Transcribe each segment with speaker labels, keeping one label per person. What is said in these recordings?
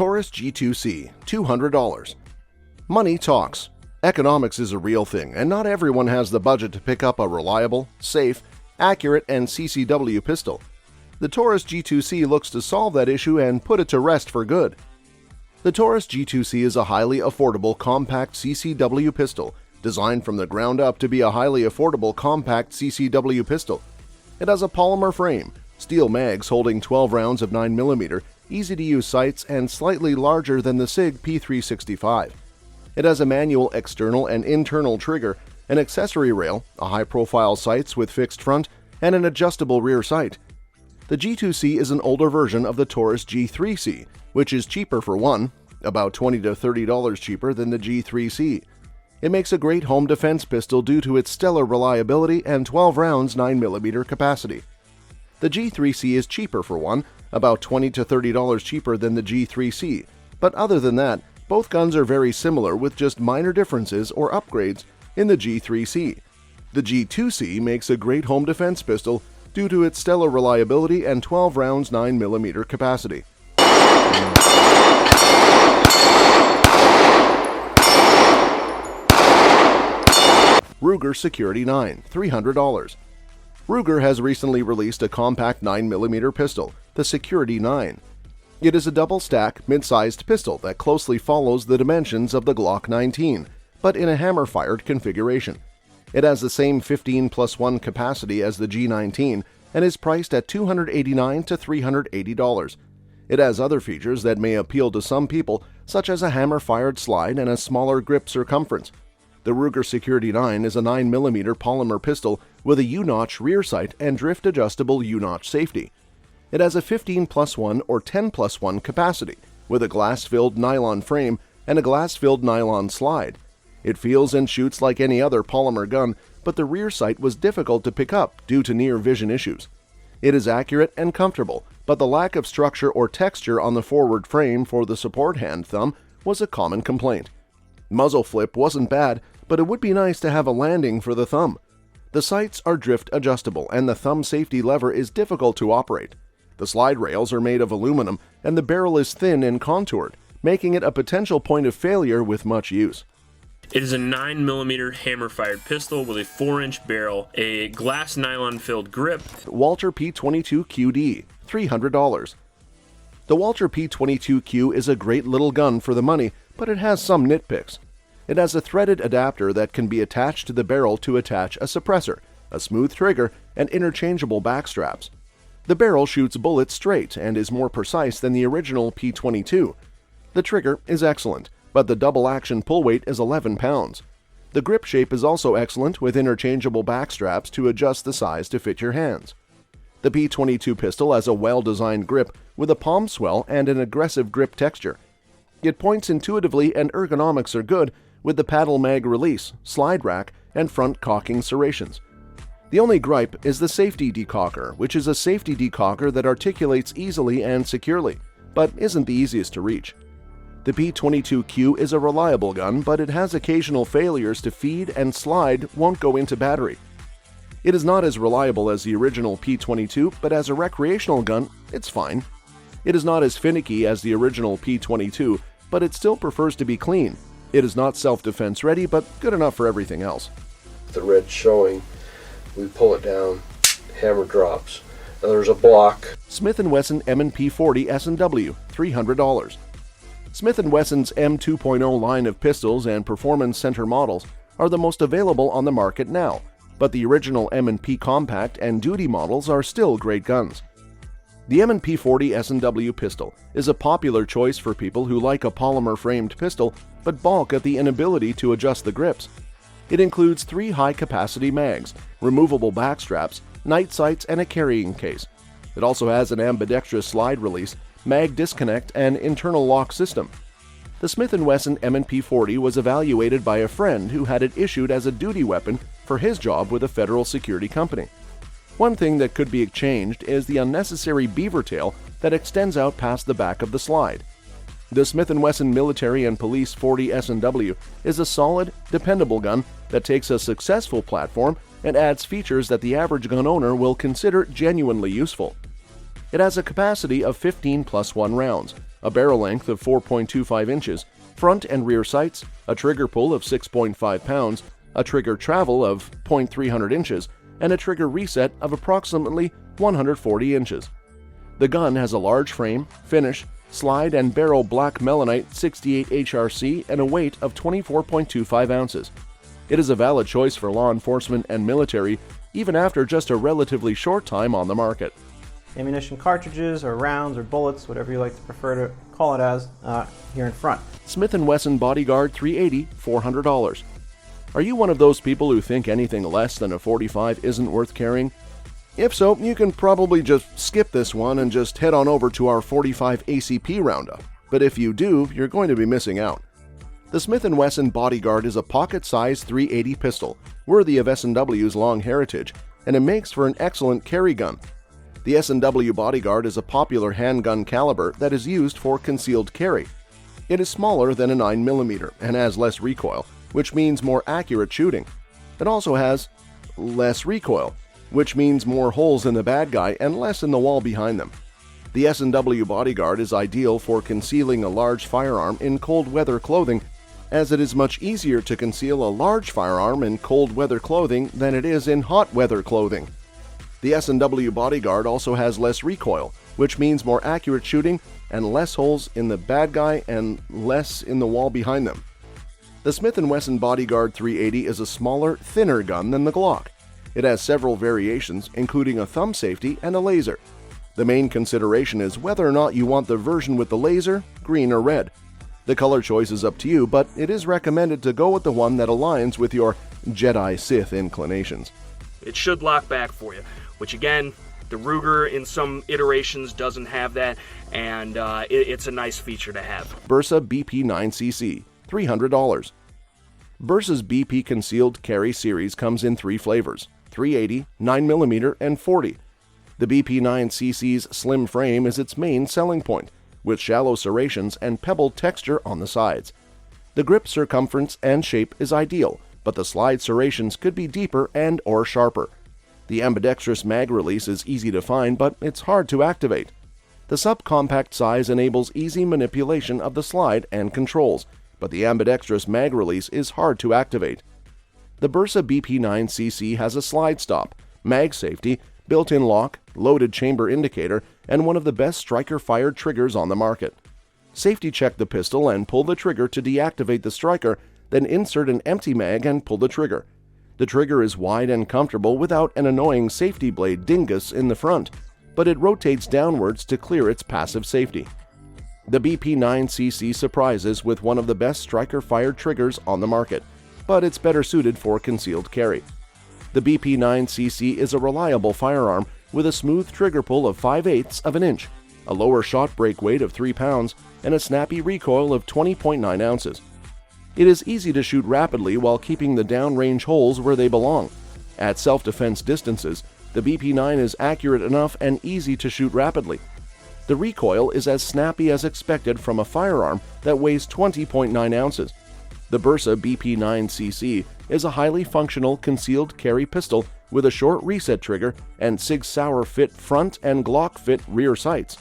Speaker 1: Taurus G2C, $200. Money talks. Economics is a real thing, and not everyone has the budget to pick up a reliable, safe, accurate, and CCW pistol. The Taurus G2C looks to solve that issue and put it to rest for good. The Taurus G2C is a highly affordable compact CCW pistol, designed from the ground up to be a highly affordable compact CCW pistol. It has a polymer frame, steel mags holding 12 rounds of 9mm, easy-to-use sights, and slightly larger than the Sig P365. It has a manual external and internal trigger, an accessory rail, a high-profile sights with fixed front, and an adjustable rear sight. The G2C is an older version of the Taurus G3C, which is cheaper for one, about $20 to $30 cheaper than the G3C. It makes a great home defense pistol due to its stellar reliability and 12 rounds 9mm capacity. The G3C is cheaper for one, about $20 to $30 cheaper than the G3C, but other than that, both guns are very similar with just minor differences or upgrades in the G3C. The G2C makes a great home defense pistol due to its stellar reliability and 12 rounds 9mm capacity. Ruger Security 9, $300. Ruger has recently released a compact 9mm pistol, the Security 9. It is a double-stack, mid-sized pistol that closely follows the dimensions of the Glock 19, but in a hammer-fired configuration. It has the same 15+1 capacity as the G19 and is priced at $289 to $380. It has other features that may appeal to some people, such as a hammer-fired slide and a smaller grip circumference. The Ruger Security 9 is a 9mm polymer pistol with a U-notch rear sight and drift-adjustable U-notch safety. It has a 15+1 or 10+1 capacity with a glass-filled nylon frame and a glass-filled nylon slide. It feels and shoots like any other polymer gun, but the rear sight was difficult to pick up due to near vision issues. It is accurate and comfortable, but the lack of structure or texture on the forward frame for the support hand thumb was a common complaint. Muzzle flip wasn't bad, but it would be nice to have a landing for the thumb. The sights are drift adjustable and the thumb safety lever is difficult to operate. The slide rails are made of aluminum and the barrel is thin and contoured, making it a potential point of failure with much use.
Speaker 2: It is a 9mm hammer-fired pistol with a 4-inch barrel, a glass nylon-filled grip.
Speaker 1: Walther P22QD, $300. The Walther P22Q is a great little gun for the money, but it has some nitpicks. It has a threaded adapter that can be attached to the barrel to attach a suppressor, a smooth trigger, and interchangeable backstraps. The barrel shoots bullets straight and is more precise than the original P22. The trigger is excellent, but the double-action pull weight is 11 pounds. The grip shape is also excellent with interchangeable backstraps to adjust the size to fit your hands. The P22 pistol has a well-designed grip with a palm swell and an aggressive grip texture. It points intuitively and ergonomics are good with the paddle mag release, slide rack, and front cocking serrations. The only gripe is the safety decocker, which is a safety decocker that articulates easily and securely, but isn't the easiest to reach. The P22Q is a reliable gun, but it has occasional failures to feed and slide won't go into battery. It is not as reliable as the original P22, but as a recreational gun, it's fine. It is not as finicky as the original P22, but it still prefers to be clean. It is not self-defense ready, but good enough for everything else.
Speaker 3: The red showing, we pull it down, hammer drops. Now there's a block.
Speaker 1: Smith & Wesson M&P 40 S&W, $300. Smith & Wesson's M2.0 line of pistols and Performance Center models are the most available on the market now, but the original M&P Compact and Duty models are still great guns. The M&P 40 S&W pistol is a popular choice for people who like a polymer-framed pistol but balk at the inability to adjust the grips. It includes 3 high-capacity mags, removable backstraps, night sights, and a carrying case. It also has an ambidextrous slide release, mag disconnect, and internal lock system. The Smith & Wesson M&P 40 was evaluated by a friend who had it issued as a duty weapon for his job with a federal security company. One thing that could be changed is the unnecessary beaver tail that extends out past the back of the slide. The Smith & Wesson Military and Police 40 S&W is a solid, dependable gun that takes a successful platform and adds features that the average gun owner will consider genuinely useful. It has a capacity of 15+1 rounds, a barrel length of 4.25 inches, front and rear sights, a trigger pull of 6.5 pounds, a trigger travel of 0.300 inches, and a trigger reset of approximately 140 inches. The gun has a large frame, finish, slide and barrel black melanite 68 HRC and a weight of 24.25 ounces. It is a valid choice for law enforcement and military even after just a relatively short time on the market.
Speaker 4: Ammunition cartridges or rounds or bullets, whatever you like to prefer to call it as, here in front.
Speaker 1: Smith & Wesson Bodyguard 380, $400. Are you one of those people who think anything less than a .45 isn't worth carrying? If so, you can probably just skip this one and just head on over to our .45 ACP roundup. But if you do, you're going to be missing out. The Smith & Wesson Bodyguard is a pocket-sized .380 pistol, worthy of S&W's long heritage, and it makes for an excellent carry gun. The S&W Bodyguard is a popular handgun caliber that is used for concealed carry. It is smaller than a 9mm and has less recoil, which means more accurate shooting. It also has less recoil, which means more holes in the bad guy and less in the wall behind them. The S&W Bodyguard is ideal for concealing a large firearm in cold weather clothing, as it is much easier to conceal a large firearm in cold weather clothing than it is in hot weather clothing. The S&W Bodyguard also has less recoil, which means more accurate shooting and less holes in the bad guy and less in the wall behind them. The Smith & Wesson Bodyguard 380 is a smaller, thinner gun than the Glock. It has several variations, including a thumb safety and a laser. The main consideration is whether or not you want the version with the laser, green or red. The color choice is up to you, but it is recommended to go with the one that aligns with your Jedi-Sith inclinations.
Speaker 5: It should lock back for you, which again, the Ruger in some iterations doesn't have that, and it's a nice feature to have.
Speaker 1: Bersa BP9cc, $300. Bersa's BP Concealed Carry series comes in 3 flavors, 380, 9mm, and 40. The BP9cc's slim frame is its main selling point, with shallow serrations and pebbled texture on the sides. The grip circumference and shape is ideal, but the slide serrations could be deeper and or sharper. The ambidextrous mag release is easy to find, but it's hard to activate. The subcompact size enables easy manipulation of the slide and controls, but the ambidextrous mag release is hard to activate. The Bersa BP9cc has a slide stop, mag safety, built-in lock, loaded chamber indicator, and one of the best striker-fired triggers on the market. Safety check the pistol and pull the trigger to deactivate the striker, then insert an empty mag and pull the trigger. The trigger is wide and comfortable without an annoying safety blade dingus in the front, but it rotates downwards to clear its passive safety. The BP9cc surprises with one of the best striker-fired triggers on the market, but it's better suited for concealed carry. The BP9cc is a reliable firearm with a smooth trigger pull of 5/8 of an inch, a lower shot break weight of 3 pounds, and a snappy recoil of 20.9 ounces. It is easy to shoot rapidly while keeping the downrange holes where they belong. At self-defense distances, the BP9 is accurate enough and easy to shoot rapidly. The recoil is as snappy as expected from a firearm that weighs 20.9 ounces. The Bersa BP9cc is a highly functional concealed carry pistol with a short reset trigger and Sig Sauer fit front and Glock fit rear sights.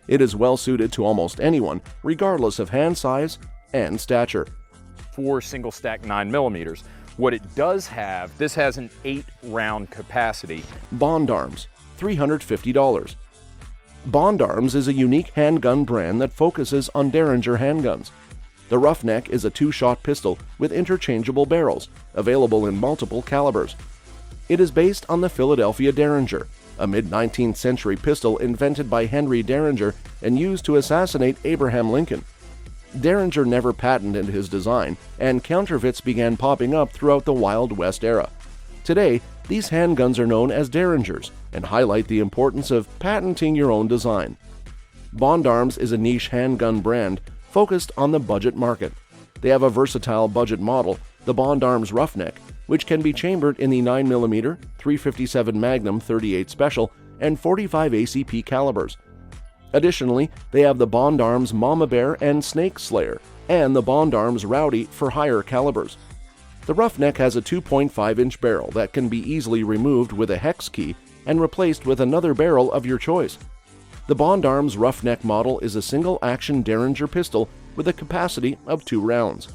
Speaker 1: It is well suited to almost anyone, regardless of hand size and stature.
Speaker 6: For single stack 9mm. What it does have, this has an 8-round capacity.
Speaker 1: Bond Arms, $350. Bond Arms is a unique handgun brand that focuses on Derringer handguns. The Roughneck is a 2-shot pistol with interchangeable barrels, available in multiple calibers. It is based on the Philadelphia Derringer, a mid-19th century pistol invented by Henry Derringer and used to assassinate Abraham Lincoln. Derringer never patented his design, and counterfeits began popping up throughout the Wild West era. Today, these handguns are known as Derringers and highlight the importance of patenting your own design. Bond Arms is a niche handgun brand focused on the budget market. They have a versatile budget model, the Bond Arms Roughneck, which can be chambered in the 9mm, 357 Magnum 38 Special, and 45 ACP calibers. Additionally, they have the Bond Arms Mama Bear and Snake Slayer, and the Bond Arms Rowdy for higher calibers. The Roughneck has a 2.5-inch barrel that can be easily removed with a hex key and replaced with another barrel of your choice. The Bond Arms Roughneck model is a single-action Derringer pistol with a capacity of 2 rounds.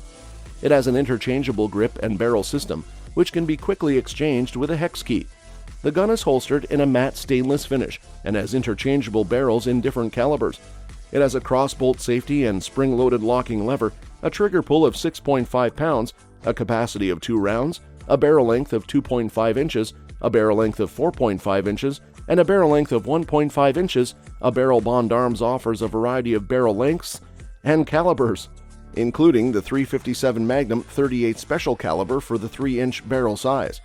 Speaker 1: It has an interchangeable grip and barrel system, which can be quickly exchanged with a hex key. The gun is holstered in a matte stainless finish and has interchangeable barrels in different calibers. It has a crossbolt safety and spring-loaded locking lever, a trigger pull of 6.5 pounds, a capacity of 2 rounds, a barrel length of 2.5 inches, a barrel length of 4.5 inches, and a barrel length of 1.5 inches. A barrel Bond Arms offers a variety of barrel lengths and calibers, including the .357 Magnum 38 Special caliber for the 3-inch barrel size.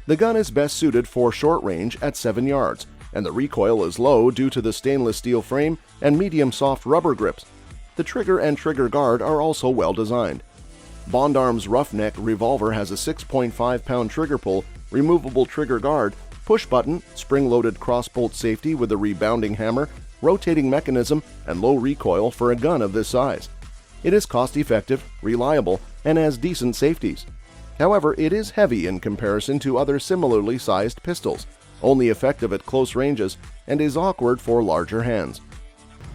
Speaker 1: The gun is best suited for short range at 7 yards, and the recoil is low due to the stainless steel frame and medium soft rubber grips. The trigger and trigger guard are also well designed. Bond Arms Roughneck revolver has a 6.5-pound trigger pull, removable trigger guard, push button, spring-loaded crossbolt safety with a rebounding hammer, rotating mechanism, and low recoil for a gun of this size. It is cost-effective, reliable, and has decent safeties. However, it is heavy in comparison to other similarly sized pistols, only effective at close ranges, and is awkward for larger hands.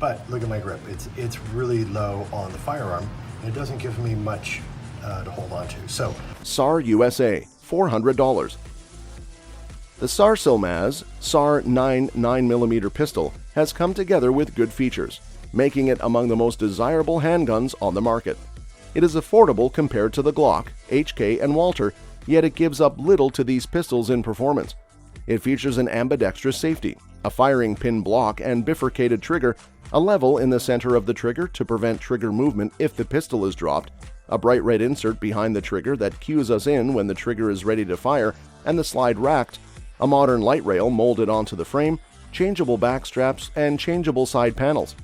Speaker 7: But look at my grip. It's really low on the firearm, and it doesn't give me much to hold on to. So,
Speaker 1: SAR USA, $400. The SAR Silmaz SAR 9.9mm pistol has come together with good features, making it among the most desirable handguns on the market. It is affordable compared to the Glock, HK, and Walter, yet it gives up little to these pistols in performance. It features an ambidextrous safety, a firing pin block and bifurcated trigger, a level in the center of the trigger to prevent trigger movement if the pistol is dropped, a bright red insert behind the trigger that cues us in when the trigger is ready to fire, and the slide racked, a modern light rail molded onto the frame, changeable back straps, and changeable side panels.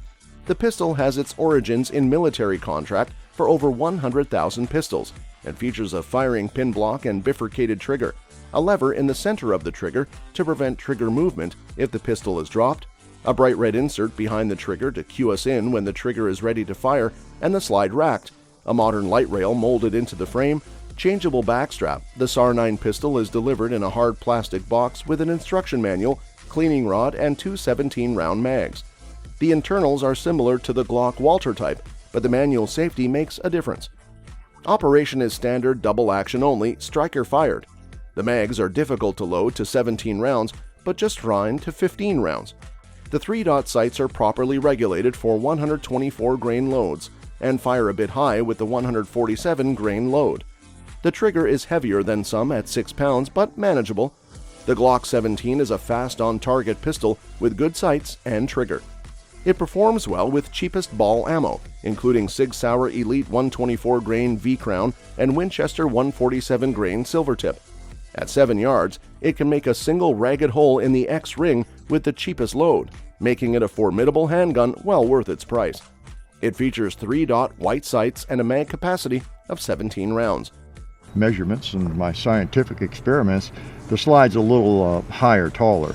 Speaker 1: The pistol has its origins in military contract for over 100,000 pistols and features a firing pin block and bifurcated trigger, a lever in the center of the trigger to prevent trigger movement if the pistol is dropped, a bright red insert behind the trigger to cue us in when the trigger is ready to fire, and the slide racked, a modern light rail molded into the frame, changeable backstrap. The SAR 9 pistol is delivered in a hard plastic box with an instruction manual, cleaning rod, and 2 17-round mags. The internals are similar to the Glock Walter type, but the manual safety makes a difference. Operation is standard double action only, striker fired. The mags are difficult to load to 17 rounds, but just fine to 15 rounds. The 3-dot sights are properly regulated for 124 grain loads and fire a bit high with the 147 grain load. The trigger is heavier than some at 6 pounds, but manageable. The Glock 17 is a fast on-target pistol with good sights and trigger. It performs well with cheapest ball ammo, including Sig Sauer Elite 124 grain V-Crown and Winchester 147 grain Silvertip. At 7 yards, it can make a single ragged hole in the X-ring with the cheapest load, making it a formidable handgun well worth its price. It features 3-dot white sights and a mag capacity of 17 rounds.
Speaker 8: Measurements and my scientific experiments, the slide's a little higher, taller.